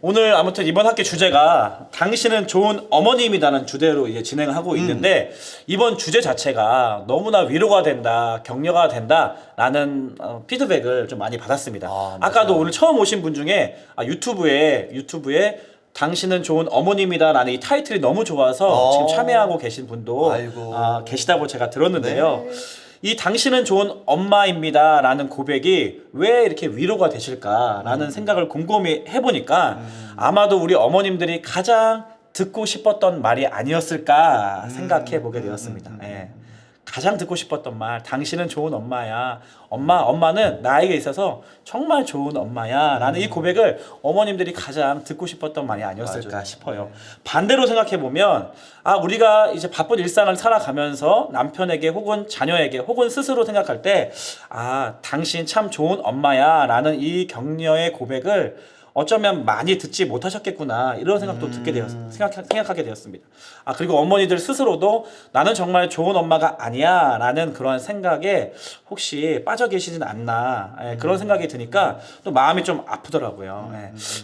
오늘 아무튼 이번 학기 주제가 당신은 좋은 어머님이라는 주제로 이제 진행을 하고 있는데 이번 주제 자체가 너무나 위로가 된다, 격려가 된다라는 피드백을 좀 많이 받았습니다. 아까도 오늘 처음 오신 분 중에 유튜브에 당신은 좋은 어머님이다라는 이 타이틀이 너무 좋아서 지금 참여하고 계신 분도 계시다고 제가 들었는데요. 네. 이 당신은 좋은 엄마입니다 라는 고백이 왜 이렇게 위로가 되실까라는 생각을 곰곰이 해보니까 아마도 우리 어머님들이 가장 듣고 싶었던 말이 아니었을까 생각해 보게 되었습니다. 예. 가장 듣고 싶었던 말, 당신은 좋은 엄마야. 엄마는 나에게 있어서 정말 좋은 엄마야. 라는 이 고백을 어머님들이 가장 듣고 싶었던 말이 아니었을까 싶어요. 반대로 생각해보면, 우리가 이제 바쁜 일상을 살아가면서 남편에게 혹은 자녀에게 혹은 스스로 생각할 때, 당신 참 좋은 엄마야. 라는 이 격려의 고백을 어쩌면 많이 듣지 못하셨겠구나 이런 생각도 생각하게 되었습니다. 그리고 어머니들 스스로도 나는 정말 좋은 엄마가 아니야 라는 그런 생각에 혹시 빠져 계시진 않나 그런 생각이 드니까 또 마음이 좀 아프더라고요.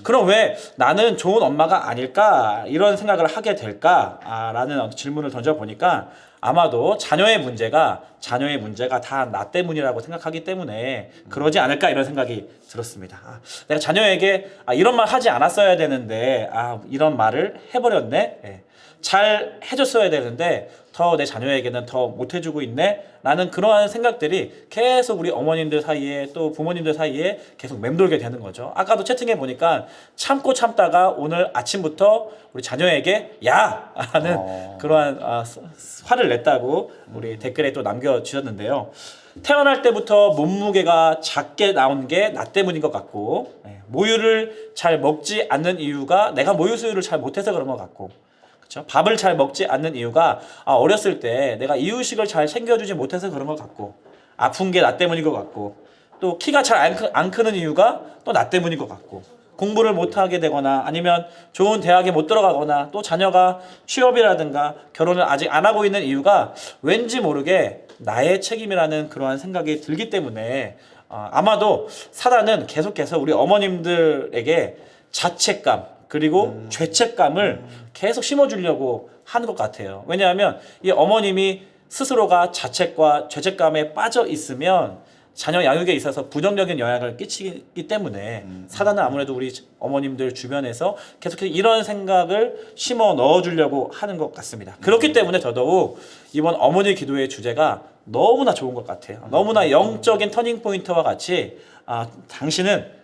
그럼 왜 나는 좋은 엄마가 아닐까 이런 생각을 하게 될까 라는 질문을 던져보니까 아마도 자녀의 문제가 다 나 때문이라고 생각하기 때문에 그러지 않을까 이런 생각이 들었습니다. 내가 자녀에게 이런 말 하지 않았어야 되는데 이런 말을 해버렸네. 잘 해줬어야 되는데 더 내 자녀에게는 더 못해주고 있네 라는 그러한 생각들이 계속 우리 어머님들 사이에 또 부모님들 사이에 계속 맴돌게 되는 거죠. 아까도 채팅해 보니까 참고 참다가 오늘 아침부터 우리 자녀에게 야! 라는 그러한 화를 냈다고 우리 댓글에 또 남겨주셨는데요. 태어날 때부터 몸무게가 작게 나온 게 나 때문인 것 같고 모유를 잘 먹지 않는 이유가 내가 모유 수유를 잘 못해서 그런 것 같고 밥을 잘 먹지 않는 이유가 어렸을 때 내가 이유식을 잘 챙겨주지 못해서 그런 것 같고 아픈 게 나 때문인 것 같고 또 키가 잘 안 크는 이유가 또 나 때문인 것 같고 공부를 못하게 되거나 아니면 좋은 대학에 못 들어가거나 또 자녀가 취업이라든가 결혼을 아직 안 하고 있는 이유가 왠지 모르게 나의 책임이라는 그러한 생각이 들기 때문에 아마도 사단은 계속해서 우리 어머님들에게 자책감 그리고 죄책감을 계속 심어주려고 하는 것 같아요. 왜냐하면 이 어머님이 스스로가 자책과 죄책감에 빠져 있으면 자녀 양육에 있어서 부정적인 영향을 끼치기 때문에 사단은 아무래도 우리 어머님들 주변에서 계속해서 이런 생각을 심어 넣어주려고 하는 것 같습니다. 그렇기 때문에 더더욱 이번 어머니 기도의 주제가 너무나 좋은 것 같아요. 너무나 영적인 터닝포인트와 같이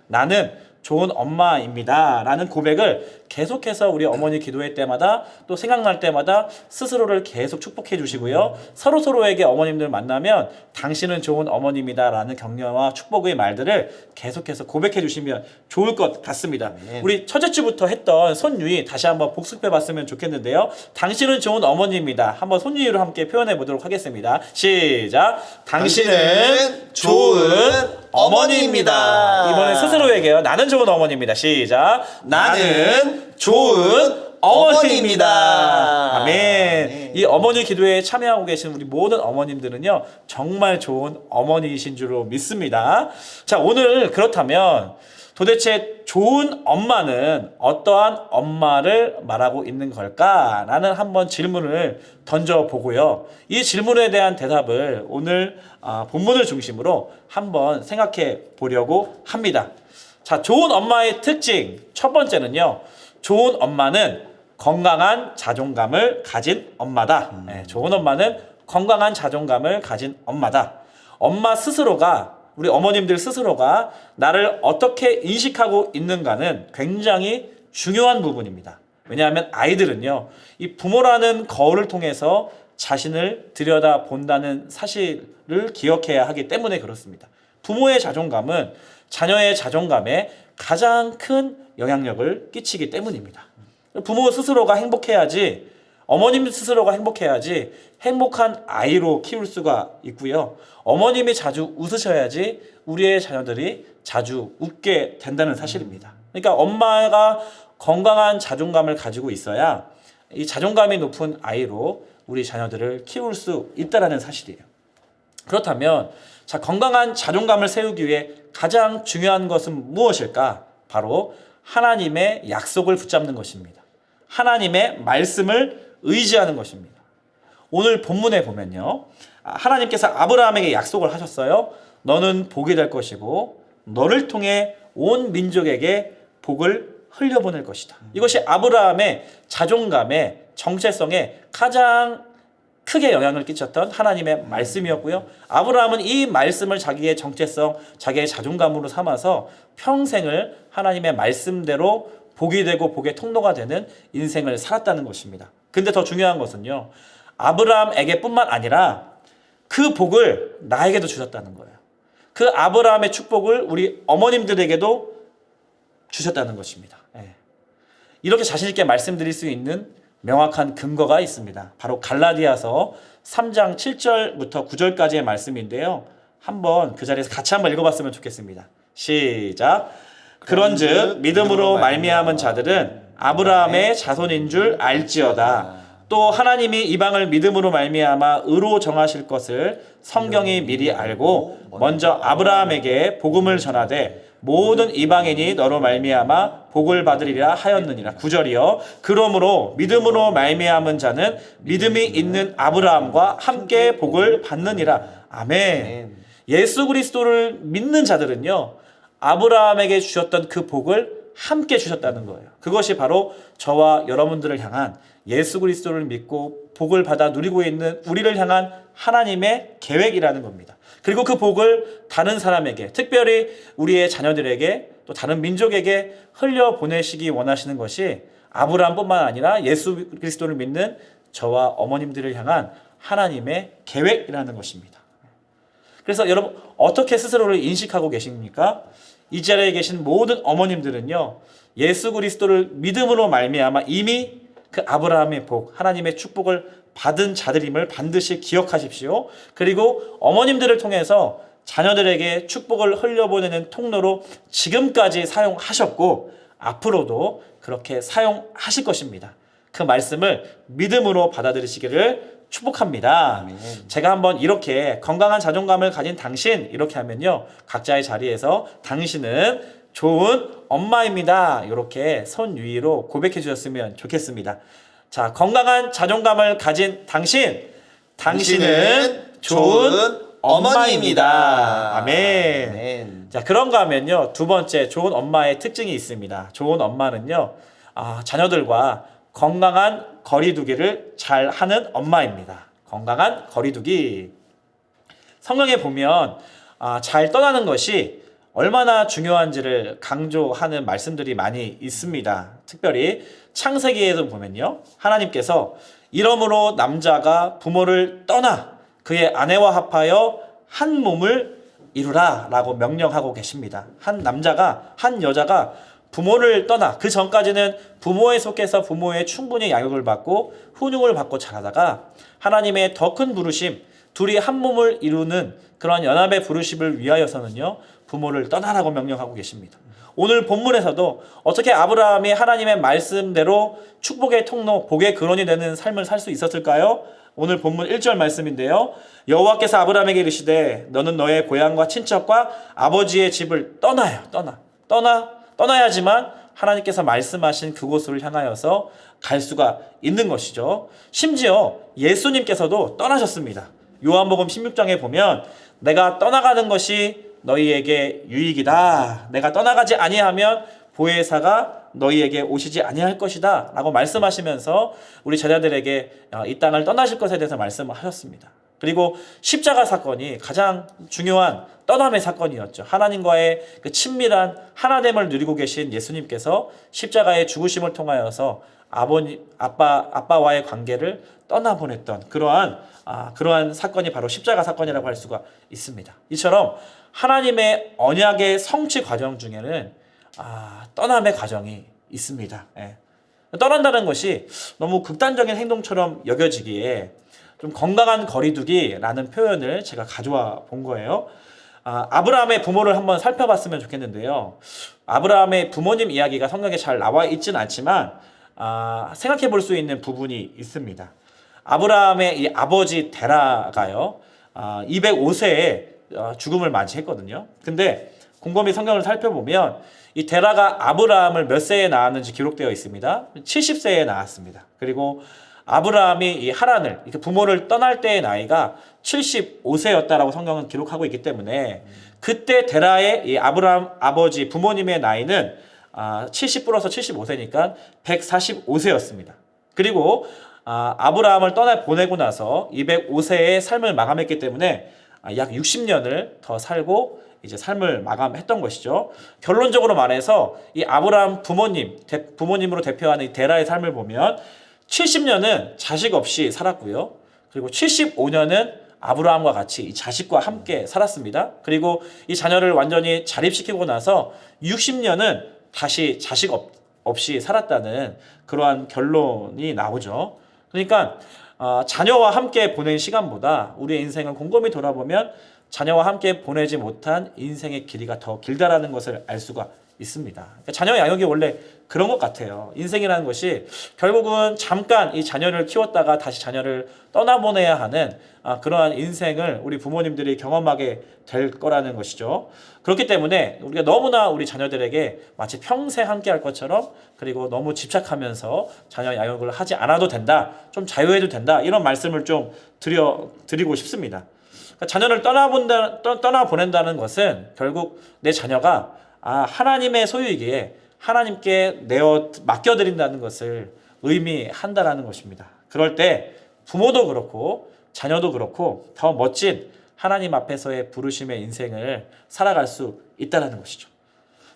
나는 좋은 엄마입니다 라는 고백을 계속해서 우리 어머니 기도회 때마다 또 생각날 때마다 스스로를 계속 축복해 주시고요. 서로에게 어머님들 만나면 당신은 좋은 어머님이다 라는 격려와 축복의 말들을 계속해서 고백해 주시면 좋을 것 같습니다. 우리 첫째 주부터 했던 손유희 다시 한번 복습해 봤으면 좋겠는데요. 당신은 좋은 어머니입니다. 한번 손유희로 함께 표현해 보도록 하겠습니다. 시작. 당신은 좋은 어머니입니다. 이번엔 스스로에게요. 나는 좋은 어머니입니다. 시작. 나는 좋은 어머니입니다. 아멘. 이 어머니 기도에 참여하고 계신 우리 모든 어머님들은요, 정말 좋은 어머니이신 줄로 믿습니다. 자, 오늘 그렇다면 도대체 좋은 엄마는 어떠한 엄마를 말하고 있는 걸까? 라는 한번 질문을 던져보고요. 이 질문에 대한 대답을 오늘 본문을 중심으로 한번 생각해 보려고 합니다. 자, 좋은 엄마의 특징. 첫 번째는요. 좋은 엄마는 건강한 자존감을 가진 엄마다. 좋은 엄마는 건강한 자존감을 가진 엄마다. 우리 어머님들 스스로가 나를 어떻게 인식하고 있는가는 굉장히 중요한 부분입니다. 왜냐하면 아이들은요, 이 부모라는 거울을 통해서 자신을 들여다본다는 사실을 기억해야 하기 때문에 그렇습니다. 부모의 자존감은 자녀의 자존감에 가장 큰 영향력을 끼치기 때문입니다. 부모 스스로가 행복해야지, 어머님 스스로가 행복해야지 행복한 아이로 키울 수가 있고요. 어머님이 자주 웃으셔야지 우리의 자녀들이 자주 웃게 된다는 사실입니다. 그러니까 엄마가 건강한 자존감을 가지고 있어야 이 자존감이 높은 아이로 우리 자녀들을 키울 수 있다는 사실이에요. 그렇다면 건강한 자존감을 세우기 위해 가장 중요한 것은 무엇일까? 바로 하나님의 약속을 붙잡는 것입니다. 하나님의 말씀을 의지하는 것입니다. 오늘 본문에 보면요, 하나님께서 아브라함에게 약속을 하셨어요. 너는 복이 될 것이고 너를 통해 온 민족에게 복을 흘려보낼 것이다. 이것이 아브라함의 자존감에, 정체성에 가장 크게 영향을 끼쳤던 하나님의 말씀이었고요. 아브라함은 이 말씀을 자기의 정체성, 자기의 자존감으로 삼아서 평생을 하나님의 말씀대로 복이 되고 복의 통로가 되는 인생을 살았다는 것입니다. 근데 더 중요한 것은요, 아브라함에게뿐만 아니라 그 복을 나에게도 주셨다는 거예요. 그 아브라함의 축복을 우리 어머님들에게도 주셨다는 것입니다. 이렇게 자신 있게 말씀드릴 수 있는 명확한 근거가 있습니다. 바로 갈라디아서 3장 7절부터 9절까지의 말씀인데요. 한번 그 자리에서 같이 한번 읽어봤으면 좋겠습니다. 시작. 그런즉 믿음으로 말미암은 자들은 아브라함의 자손인 줄 알지어다. 또 하나님이 이방을 믿음으로 말미암아 의로 정하실 것을 성경이 미리 알고 먼저 아브라함에게 복음을 전하되 모든 이방인이 너로 말미암아 복을 받으리라 하였느니라. 9절이요. 그러므로 믿음으로 말미암은 자는 믿음이 있는 아브라함과 함께 복을 받느니라. 아멘. 예수 그리스도를 믿는 자들은요, 아브라함에게 주셨던 그 복을 함께 주셨다는 거예요. 그것이 바로 저와 여러분들을 향한 예수 그리스도를 믿고 복을 받아 누리고 있는 우리를 향한 하나님의 계획이라는 겁니다. 그리고 그 복을 다른 사람에게, 특별히 우리의 자녀들에게, 또 다른 민족에게 흘려보내시기 원하시는 것이 아브라함뿐만 아니라 예수 그리스도를 믿는 저와 어머님들을 향한 하나님의 계획이라는 것입니다. 그래서 여러분, 어떻게 스스로를 인식하고 계십니까? 이 자리에 계신 모든 어머님들은요, 예수 그리스도를 믿음으로 말미암아 이미 그 아브라함의 복, 하나님의 축복을 받은 자들임을 반드시 기억하십시오. 그리고 어머님들을 통해서 자녀들에게 축복을 흘려보내는 통로로 지금까지 사용하셨고 앞으로도 그렇게 사용하실 것입니다. 그 말씀을 믿음으로 받아들이시기를 축복합니다. 아멘. 제가 한번 이렇게 건강한 자존감을 가진 당신, 이렇게 하면요, 각자의 자리에서 당신은 좋은 엄마입니다, 이렇게 손 위로 고백해 주셨으면 좋겠습니다. 자, 건강한 자존감을 가진 당신은 좋은 엄마입니다. 아멘. 아멘. 자, 그런가 하면요, 두 번째 좋은 엄마의 특징이 있습니다. 좋은 엄마는요, 자녀들과 건강한 거리두기를 잘 하는 엄마입니다. 건강한 거리두기. 성경에 보면 잘 떠나는 것이 얼마나 중요한지를 강조하는 말씀들이 많이 있습니다. 특별히 창세기에도 보면요, 하나님께서 이러므로 남자가 부모를 떠나 그의 아내와 합하여 한 몸을 이루라 라고 명령하고 계십니다. 한 남자가, 한 여자가 부모를 떠나, 그 전까지는 부모에 속해서 부모의 충분히 양육을 받고 훈육을 받고 자라다가 하나님의 더 큰 부르심, 둘이 한 몸을 이루는 그런 연합의 부르심을 위하여서는요, 부모를 떠나라고 명령하고 계십니다. 오늘 본문에서도 어떻게 아브라함이 하나님의 말씀대로 축복의 통로, 복의 근원이 되는 삶을 살 수 있었을까요? 오늘 본문 1절 말씀인데요. 여호와께서 아브라함에게 이르시되 너는 너의 고향과 친척과 아버지의 집을 떠나야지만 하나님께서 말씀하신 그곳을 향하여서 갈 수가 있는 것이죠. 심지어 예수님께서도 떠나셨습니다. 요한복음 16장에 보면 내가 떠나가는 것이 너희에게 유익이다. 내가 떠나가지 아니하면 보혜사가 너희에게 오시지 아니할 것이다 라고 말씀하시면서 우리 제자들에게 이 땅을 떠나실 것에 대해서 말씀하셨습니다. 그리고 십자가 사건이 가장 중요한 떠남의 사건이었죠. 하나님과의 그 친밀한 하나됨을 누리고 계신 예수님께서 십자가의 죽으심을 통하여서 아빠와의 관계를 떠나보냈던 그러한 사건이 바로 십자가 사건이라고 할 수가 있습니다. 이처럼 하나님의 언약의 성취 과정 중에는 떠남의 과정이 있습니다. 떠난다는 것이 너무 극단적인 행동처럼 여겨지기에 좀 건강한 거리두기라는 표현을 제가 가져와 본 거예요. 아브라함의 부모를 한번 살펴봤으면 좋겠는데요. 아브라함의 부모님 이야기가 성경에 잘 나와 있지는 않지만 생각해 볼 수 있는 부분이 있습니다. 아브라함의 이 아버지 데라가요, 205세에 죽음을 맞이했거든요. 근데 곰곰이 성경을 살펴보면 이 데라가 아브라함을 몇 세에 낳았는지 기록되어 있습니다. 70세에 낳았습니다. 그리고 아브라함이 이 하란을 부모를 떠날 때의 나이가 75세였다라고 성경은 기록하고 있기 때문에 그때 데라의 이 아브라함 아버지 부모님의 나이는 70 플러스 75세니까 145세였습니다. 그리고 아브라함을 떠나 보내고 나서 205세의 삶을 마감했기 때문에 약 60년을 더 살고 이제 삶을 마감했던 것이죠. 결론적으로 말해서 이 아브라함 부모님으로 대표하는 이 데라의 삶을 보면 70년은 자식 없이 살았고요. 그리고 75년은 아브라함과 같이 이 자식과 함께 살았습니다. 그리고 이 자녀를 완전히 자립시키고 나서 60년은 다시 자식 없이 살았다는 그러한 결론이 나오죠. 그러니까 자녀와 함께 보낸 시간보다 우리의 인생을 곰곰이 돌아보면 자녀와 함께 보내지 못한 인생의 길이가 더 길다라는 것을 알 수가 있습니다. 그러니까 자녀 양육이 원래 그런 것 같아요. 인생이라는 것이 결국은 잠깐 이 자녀를 키웠다가 다시 자녀를 떠나보내야 하는 그러한 인생을 우리 부모님들이 경험하게 될 거라는 것이죠. 그렇기 때문에 우리가 너무나 우리 자녀들에게 마치 평생 함께 할 것처럼 그리고 너무 집착하면서 자녀 양육을 하지 않아도 된다. 좀 자유해도 된다. 이런 말씀을 좀 드리고 싶습니다. 그러니까 자녀를 떠나보낸다는 것은 결국 내 자녀가 하나님의 소유이기에 하나님께 맡겨드린다는 것을 의미한다라는 것입니다. 그럴 때 부모도 그렇고 자녀도 그렇고 더 멋진 하나님 앞에서의 부르심의 인생을 살아갈 수 있다는 것이죠.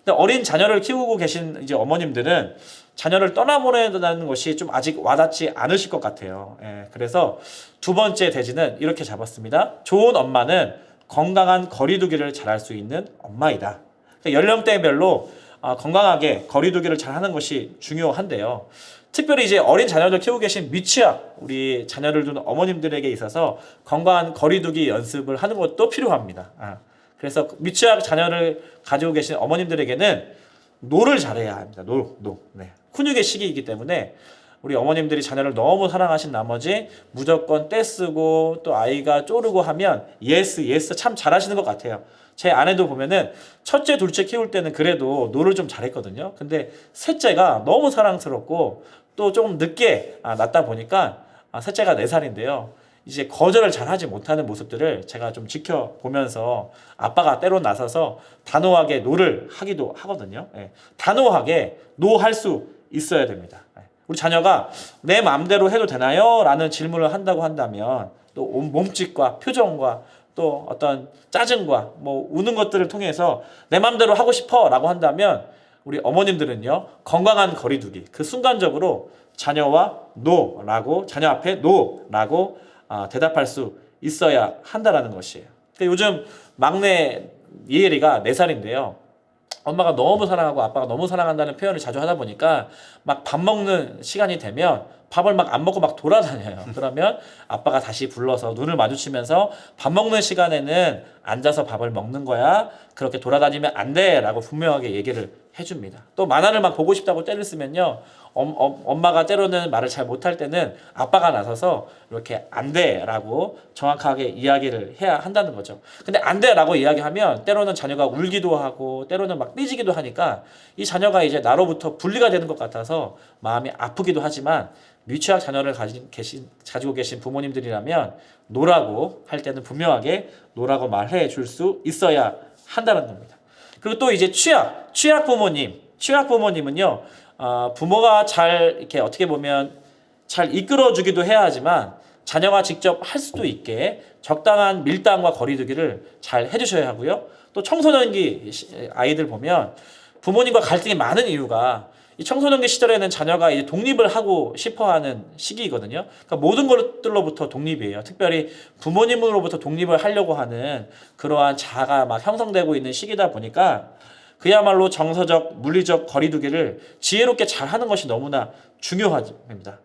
근데 어린 자녀를 키우고 계신 이제 어머님들은 자녀를 떠나보낸다는 것이 좀 아직 와닿지 않으실 것 같아요. 그래서 두 번째 대지는 이렇게 잡았습니다. 좋은 엄마는 건강한 거리두기를 잘할 수 있는 엄마이다. 연령대별로 건강하게 거리두기를 잘하는 것이 중요한데요. 특별히 이제 어린 자녀들 키우고 계신 미취학 우리 자녀를 둔 어머님들에게 있어서 건강한 거리두기 연습을 하는 것도 필요합니다. 그래서 미취학 자녀를 가지고 계신 어머님들에게는 노를 잘해야 합니다. 훈육의 시기이기 때문에 우리 어머님들이 자녀를 너무 사랑하신 나머지 무조건 떼쓰고 또 아이가 쪼르고 하면 예스 참 잘하시는 것 같아요. 제 아내도 보면은 첫째, 둘째 키울 때는 그래도 노를 좀 잘했거든요. 근데 셋째가 너무 사랑스럽고 또 조금 늦게 낳다 보니까 셋째가 4살인데요. 이제 거절을 잘 하지 못하는 모습들을 제가 좀 지켜보면서 아빠가 때로 나서서 단호하게 노를 하기도 하거든요. 단호하게 노할 수 있어야 됩니다. 우리 자녀가 내 마음대로 해도 되나요? 라는 질문을 한다고 한다면 또 몸짓과 표정과 또 어떤 짜증과 우는 것들을 통해서 내 마음대로 하고 싶어 라고 한다면 우리 어머님들은요 건강한 거리두기 그 순간적으로 자녀와 노라고 자녀 앞에 노라고 대답할 수 있어야 한다라는 것이에요. 그러니까 요즘 막내 이혜리가 4살인데요. 엄마가 너무 사랑하고 아빠가 너무 사랑한다는 표현을 자주 하다 보니까 막 밥 먹는 시간이 되면 밥을 막 안 먹고 막 돌아다녀요. 그러면 아빠가 다시 불러서 눈을 마주치면서 밥 먹는 시간에는 앉아서 밥을 먹는 거야. 그렇게 돌아다니면 안 돼. 라고 분명하게 얘기를 해줍니다. 또 만화를 막 보고 싶다고 떼를 쓰면요. 엄마가 때로는 말을 잘 못할 때는 아빠가 나서서 이렇게 안 돼. 라고 정확하게 이야기를 해야 한다는 거죠. 근데 안 돼. 라고 이야기하면 때로는 자녀가 울기도 하고 때로는 막 삐지기도 하니까 이 자녀가 이제 나로부터 분리가 되는 것 같아서 마음이 아프기도 하지만 미취학 자녀를 가지고 계신 부모님들이라면 노라고 할 때는 분명하게 노라고 말해 줄 수 있어야 한다는 겁니다. 그리고 또 이제 취학 부모님은요, 부모가 잘 이렇게 어떻게 보면 잘 이끌어 주기도 해야 하지만 자녀가 직접 할 수도 있게 적당한 밀당과 거리두기를 잘 해주셔야 하고요. 또 청소년기 아이들 보면 부모님과 갈등이 많은 이유가 이 청소년기 시절에는 자녀가 이제 독립을 하고 싶어하는 시기이거든요. 그러니까 모든 것들로부터 독립이에요. 특별히 부모님으로부터 독립을 하려고 하는 그러한 자아가 막 형성되고 있는 시기다 보니까 그야말로 정서적, 물리적 거리두기를 지혜롭게 잘하는 것이 너무나 중요합니다.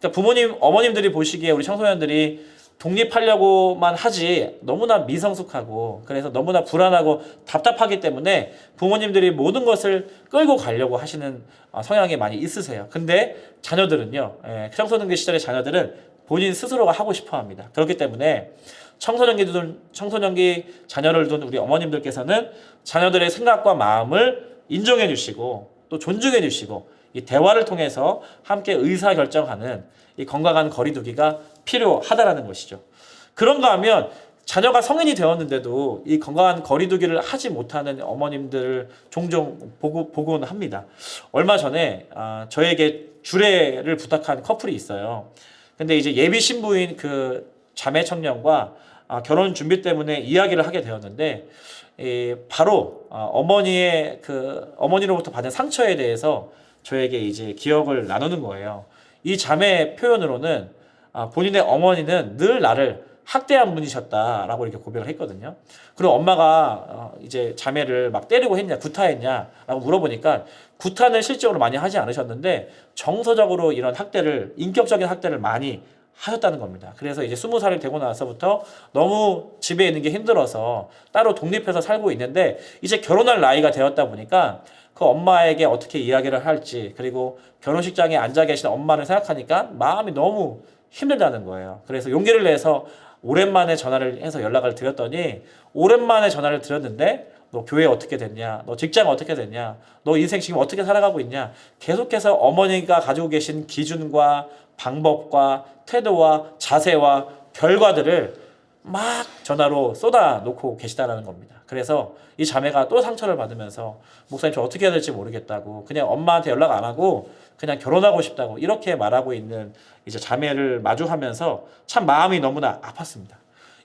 그러니까 어머님들이 보시기에 우리 청소년들이 독립하려고만 하지 너무나 미성숙하고 그래서 너무나 불안하고 답답하기 때문에 부모님들이 모든 것을 끌고 가려고 하시는 성향이 많이 있으세요. 근데 자녀들은요, 청소년기 시절의 자녀들은 본인 스스로가 하고 싶어 합니다. 그렇기 때문에 청소년기 자녀를 둔 우리 어머님들께서는 자녀들의 생각과 마음을 인정해 주시고 또 존중해 주시고 이 대화를 통해서 함께 의사결정하는 이 건강한 거리두기가 필요하다라는 것이죠. 그런가 하면 자녀가 성인이 되었는데도 이 건강한 거리두기를 하지 못하는 어머님들을 종종 보곤 합니다. 얼마 전에 저에게 주례를 부탁한 커플이 있어요. 근데 이제 예비 신부인 그 자매 청년과 결혼 준비 때문에 이야기를 하게 되었는데 바로 어머니로부터 받은 상처에 대해서 저에게 이제 기억을 나누는 거예요. 이 자매의 표현으로는 본인의 어머니는 늘 나를 학대한 분이셨다라고 이렇게 고백을 했거든요. 그리고 엄마가 이제 자매를 막 때리고 했냐, 구타했냐라고 물어보니까 구타는 실적으로 많이 하지 않으셨는데 정서적으로 이런 학대를, 인격적인 학대를 많이 하셨다는 겁니다. 그래서 이제 20살이 되고 나서부터 너무 집에 있는 게 힘들어서 따로 독립해서 살고 있는데 이제 결혼할 나이가 되었다 보니까 그 엄마에게 어떻게 이야기를 할지, 그리고 결혼식장에 앉아 계신 엄마를 생각하니까 마음이 너무 힘들다는 거예요. 그래서 용기를 내서 오랜만에 전화를 해서 연락을 드렸더니, 오랜만에 전화를 드렸는데 너 교회 어떻게 됐냐, 너 직장 어떻게 됐냐, 너 인생 지금 어떻게 살아가고 있냐, 계속해서 어머니가 가지고 계신 기준과 방법과 태도와 자세와 결과들을 막 전화로 쏟아놓고 계시다라는 겁니다. 그래서 이 자매가 또 상처를 받으면서 목사님 저 어떻게 해야 될지 모르겠다고, 그냥 엄마한테 연락 안 하고 그냥 결혼하고 싶다고 이렇게 말하고 있는 이제 자매를 마주하면서 참 마음이 너무나 아팠습니다.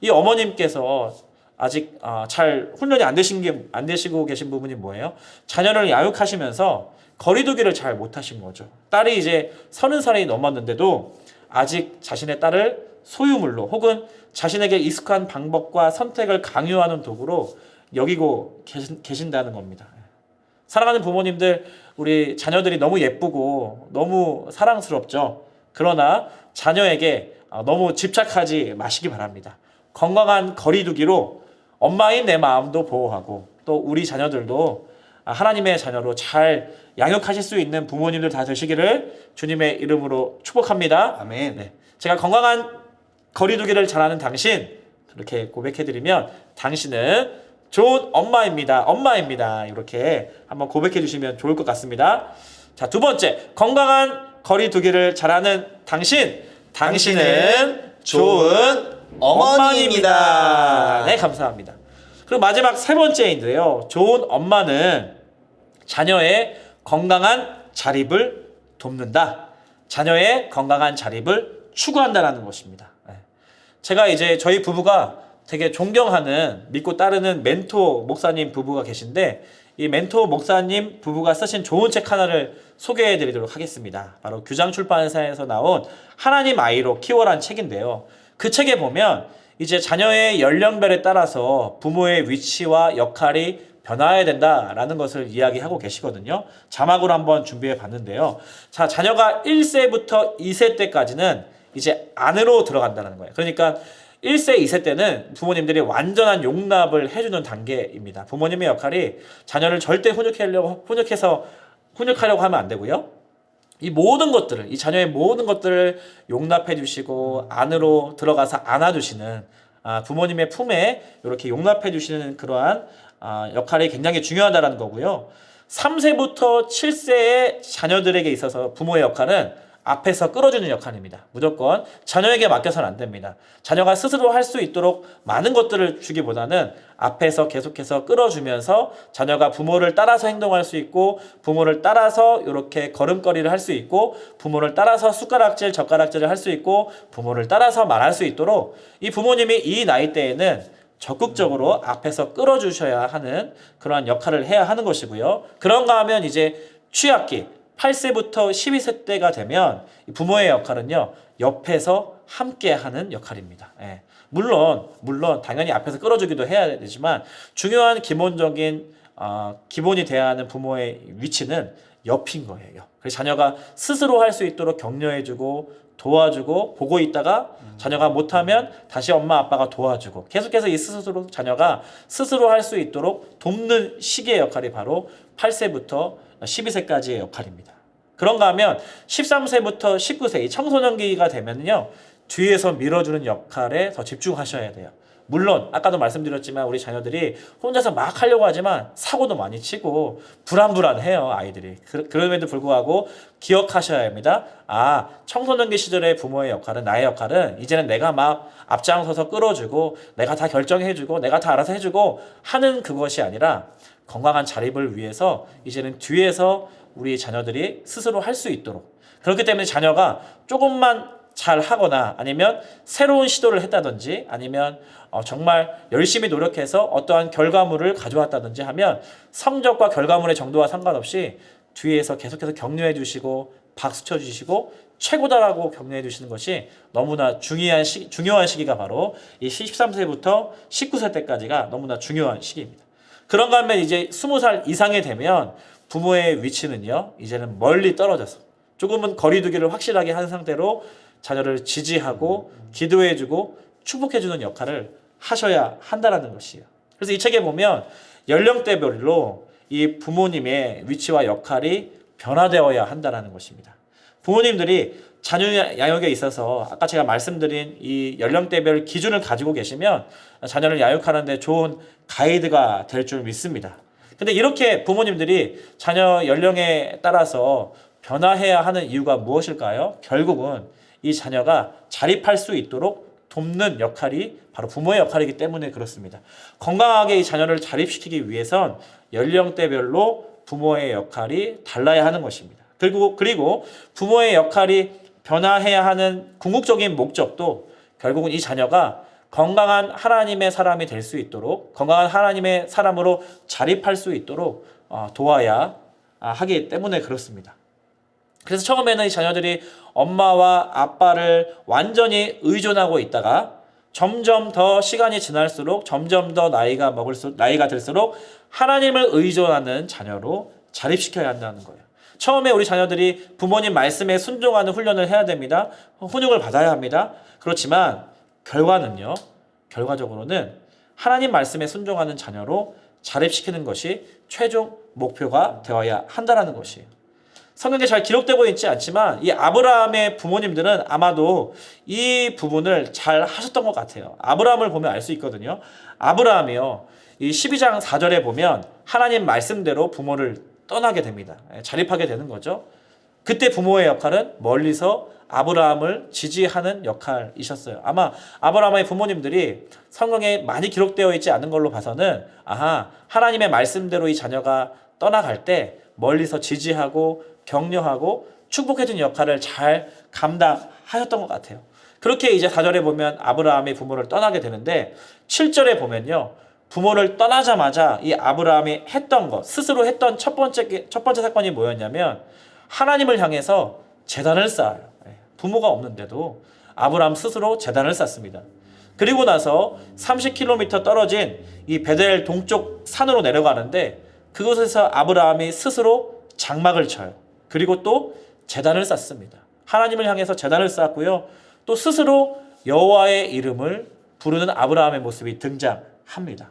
이 어머님께서 아직 잘 훈련이 안 되시고 계신 부분이 뭐예요? 자녀를 양육하시면서 거리두기를 잘 못하신 거죠. 딸이 이제 30살이 넘었는데도 아직 자신의 딸을 소유물로 혹은 자신에게 익숙한 방법과 선택을 강요하는 도구로 여기고 계신다는 겁니다. 사랑하는 부모님들, 우리 자녀들이 너무 예쁘고 너무 사랑스럽죠. 그러나 자녀에게 너무 집착하지 마시기 바랍니다. 건강한 거리두기로 엄마인 내 마음도 보호하고 또 우리 자녀들도 하나님의 자녀로 잘 양육하실 수 있는 부모님들 다 되시기를 주님의 이름으로 축복합니다. 아멘. 네. 제가 건강한 거리두기를 잘하는 당신, 그렇게 고백해드리면 당신은 좋은 엄마입니다. 이렇게 한번 고백해 주시면 좋을 것 같습니다. 자, 두 번째, 건강한 거리두기를 잘하는 당신은 좋은 어머니입니다. 네, 감사합니다. 그리고 마지막 세 번째인데요. 좋은 엄마는 자녀의 건강한 자립을 돕는다. 자녀의 건강한 자립을 추구한다라는 것입니다. 제가 이제 저희 부부가 되게 존경하는, 믿고 따르는 멘토 목사님 부부가 계신데, 이 멘토 목사님 부부가 쓰신 좋은 책 하나를 소개해 드리도록 하겠습니다. 바로 규장 출판사에서 나온 하나님 아이로 키워란 책인데요. 그 책에 보면 이제 자녀의 연령별에 따라서 부모의 위치와 역할이 변화해야 된다라는 것을 이야기하고 계시거든요. 자막으로 한번 준비해 봤는데요. 자, 자녀가 1세부터 2세 때까지는 이제 안으로 들어간다는 거예요. 그러니까 1세, 2세 때는 부모님들이 완전한 용납을 해주는 단계입니다. 부모님의 역할이 자녀를 절대 훈육하려고 하면 안 되고요. 이 모든 것들을, 이 자녀의 모든 것들을 용납해 주시고 안으로 들어가서 안아주시는 부모님의 품에 이렇게 용납해 주시는 그러한 역할이 굉장히 중요하다는 거고요. 3세부터 7세의 자녀들에게 있어서 부모의 역할은 앞에서 끌어주는 역할입니다. 무조건 자녀에게 맡겨서는 안 됩니다. 자녀가 스스로 할 수 있도록 많은 것들을 주기보다는 앞에서 계속해서 끌어주면서 자녀가 부모를 따라서 행동할 수 있고, 부모를 따라서 이렇게 걸음걸이를 할 수 있고, 부모를 따라서 숟가락질, 젓가락질을 할 수 있고, 부모를 따라서 말할 수 있도록 이 부모님이 이 나이대에는 적극적으로 앞에서 끌어주셔야 하는 그러한 역할을 해야 하는 것이고요. 그런가 하면 이제 취학기 8세부터 12세 때가 되면 부모의 역할은요, 옆에서 함께하는 역할입니다. 예. 물론 당연히 앞에서 끌어주기도 해야 되지만 중요한 기본적인 기본이 돼야 하는 부모의 위치는 옆인 거예요. 그래서 자녀가 스스로 할 수 있도록 격려해주고 도와주고 보고 있다가 자녀가 못하면 다시 엄마 아빠가 도와주고 계속해서 이 자녀가 스스로 할 수 있도록 돕는 시기의 역할이 바로 8세부터 12세까지의 역할입니다. 그런가 하면 13세부터 19세 이 청소년기가 되면요, 뒤에서 밀어주는 역할에 더 집중하셔야 돼요. 물론 아까도 말씀드렸지만 우리 자녀들이 혼자서 막 하려고 하지만 사고도 많이 치고 불안불안해요, 아이들이. 그럼에도 불구하고 기억하셔야 합니다. 아, 청소년기 시절의 부모의 역할은, 나의 역할은 이제는 내가 막 앞장서서 끌어주고 내가 다 결정해주고 내가 다 알아서 해주고 하는 그것이 아니라 건강한 자립을 위해서 이제는 뒤에서 우리 자녀들이 스스로 할 수 있도록, 그렇기 때문에 자녀가 조금만 잘 하거나 아니면 새로운 시도를 했다든지 아니면 정말 열심히 노력해서 어떠한 결과물을 가져왔다든지 하면 성적과 결과물의 정도와 상관없이 뒤에서 계속해서 격려해 주시고 박수 쳐 주시고 최고다라고 격려해 주시는 것이 너무나 중요한 시기가 바로 이 13세부터 19세 때까지가 너무나 중요한 시기입니다. 그런가 하면 이제 20살 이상이 되면 부모의 위치는요, 이제는 멀리 떨어져서 조금은 거리두기를 확실하게 한 상태로 자녀를 지지하고 기도해주고 축복해주는 역할을 하셔야 한다라는 것이에요. 그래서 이 책에 보면 연령대별로 이 부모님의 위치와 역할이 변화되어야 한다라는 것입니다. 부모님들이 자녀 양육에 있어서 아까 제가 말씀드린 이 연령대별 기준을 가지고 계시면 자녀를 양육하는 데 좋은 가이드가 될 줄 믿습니다. 근데 이렇게 부모님들이 자녀 연령에 따라서 변화해야 하는 이유가 무엇일까요? 결국은 이 자녀가 자립할 수 있도록 돕는 역할이 바로 부모의 역할이기 때문에 그렇습니다. 건강하게 이 자녀를 자립시키기 위해선 연령대별로 부모의 역할이 달라야 하는 것입니다. 그리고 부모의 역할이 변화해야 하는 궁극적인 목적도 결국은 이 자녀가 건강한 하나님의 사람이 될 수 있도록, 건강한 하나님의 사람으로 자립할 수 있도록 도와야 하기 때문에 그렇습니다. 그래서 처음에는 이 자녀들이 엄마와 아빠를 완전히 의존하고 있다가 점점 더 시간이 지날수록 점점 더 나이가 들수록 하나님을 의존하는 자녀로 자립시켜야 한다는 거예요. 처음에 우리 자녀들이 부모님 말씀에 순종하는 훈련을 해야 됩니다. 훈육을 받아야 합니다. 그렇지만 결과적으로는 하나님 말씀에 순종하는 자녀로 자립시키는 것이 최종 목표가 되어야 한다는 것이에요. 성경에 잘 기록되고 있지 않지만 이 아브라함의 부모님들은 아마도 이 부분을 잘 하셨던 것 같아요. 아브라함을 보면 알 수 있거든요. 아브라함이요, 이 12장 4절에 보면 하나님 말씀대로 부모를 떠나게 됩니다. 자립하게 되는 거죠. 그때 부모의 역할은 멀리서 아브라함을 지지하는 역할이셨어요. 아마 아브라함의 부모님들이 성경에 많이 기록되어 있지 않은 걸로 봐서는 하나님의 말씀대로 이 자녀가 떠나갈 때 멀리서 지지하고 격려하고 축복해주는 역할을 잘 감당하셨던 것 같아요. 그렇게 이제 4절에 보면 아브라함이 부모를 떠나게 되는데 7절에 보면요, 부모를 떠나자마자 이 아브라함이 했던 것, 스스로 했던 첫 번째 사건이 뭐였냐면 하나님을 향해서 제단을 쌓아요. 부모가 없는데도 아브라함 스스로 제단을 쌓습니다. 그리고 나서 30km 떨어진 이 베델 동쪽 산으로 내려가는데 그곳에서 아브라함이 스스로 장막을 쳐요. 그리고 또 제단을 쌓습니다. 하나님을 향해서 제단을 쌓았고요. 또 스스로 여호와의 이름을 부르는 아브라함의 모습이 등장합니다.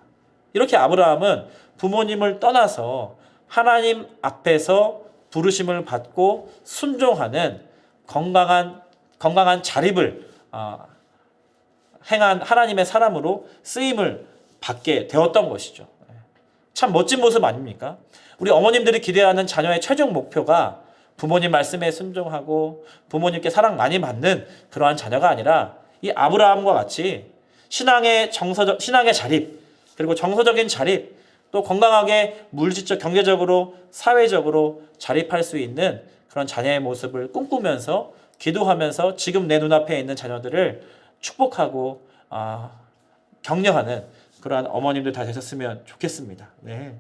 이렇게 아브라함은 부모님을 떠나서 하나님 앞에서 부르심을 받고 순종하는 건강한 자립을 행한 하나님의 사람으로 쓰임을 받게 되었던 것이죠. 참 멋진 모습 아닙니까? 우리 어머님들이 기대하는 자녀의 최종 목표가 부모님 말씀에 순종하고 부모님께 사랑 많이 받는 그러한 자녀가 아니라 이 아브라함과 같이 신앙의 자립, 그리고 정서적인 자립, 또 건강하게 물질적, 경제적으로, 사회적으로 자립할 수 있는 그런 자녀의 모습을 꿈꾸면서 기도하면서 지금 내 눈앞에 있는 자녀들을 축복하고 격려하는 그러한 어머님들 다 되셨으면 좋겠습니다. 네.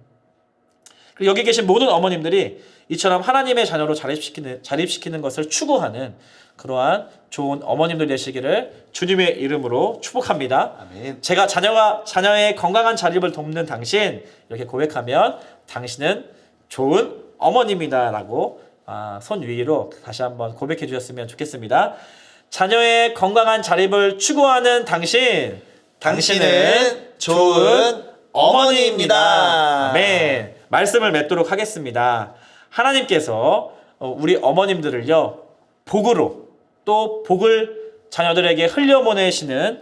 그리고 여기 계신 모든 어머님들이 이처럼 하나님의 자녀로 자립시키는 것을 추구하는 그러한 좋은 어머님들 되시기를 주님의 이름으로 축복합니다. 아멘. 제가 자녀의 건강한 자립을 돕는 당신, 이렇게 고백하면 당신은 좋은 어머님이다라고 손 위로 다시 한번 고백해 주셨으면 좋겠습니다. 자녀의 건강한 자립을 추구하는 당신은 좋은 어머니입니다. 아멘. 말씀을 맺도록 하겠습니다. 하나님께서 우리 어머님들을요, 복으로 또 복을 자녀들에게 흘려보내시는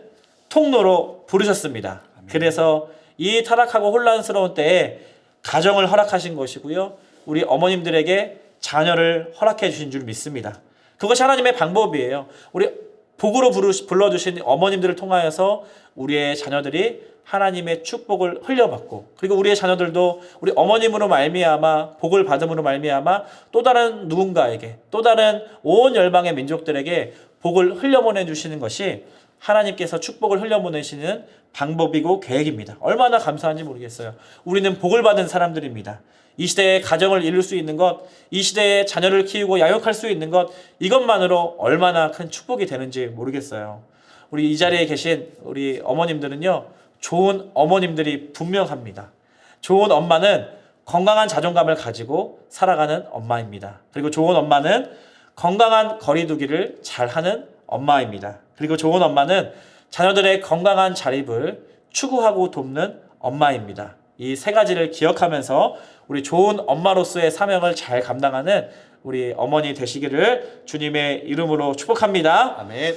통로로 부르셨습니다. 그래서 이 타락하고 혼란스러운 때에 가정을 허락하신 것이고요. 우리 어머님들에게 자녀를 허락해 주신 줄 믿습니다. 그것이 하나님의 방법이에요. 우리 복으로 불러주신 어머님들을 통하여서 우리의 자녀들이 하나님의 축복을 흘려받고, 그리고 우리의 자녀들도 우리 어머님으로 말미암아 복을 받음으로 말미암아 또 다른 누군가에게, 또 다른 온 열방의 민족들에게 복을 흘려보내 주시는 것이 하나님께서 축복을 흘려보내시는 방법이고 계획입니다. 얼마나 감사한지 모르겠어요. 우리는 복을 받은 사람들입니다. 이 시대에 가정을 이룰 수 있는 것, 이 시대에 자녀를 키우고 양육할 수 있는 것, 이것만으로 얼마나 큰 축복이 되는지 모르겠어요. 우리 이 자리에 계신 우리 어머님들은요, 좋은 어머님들이 분명합니다. 좋은 엄마는 건강한 자존감을 가지고 살아가는 엄마입니다. 그리고 좋은 엄마는 건강한 거리두기를 잘하는 엄마입니다. 그리고 좋은 엄마는 자녀들의 건강한 자립을 추구하고 돕는 엄마입니다. 이 세 가지를 기억하면서 우리 좋은 엄마로서의 사명을 잘 감당하는 우리 어머니 되시기를 주님의 이름으로 축복합니다. 아멘.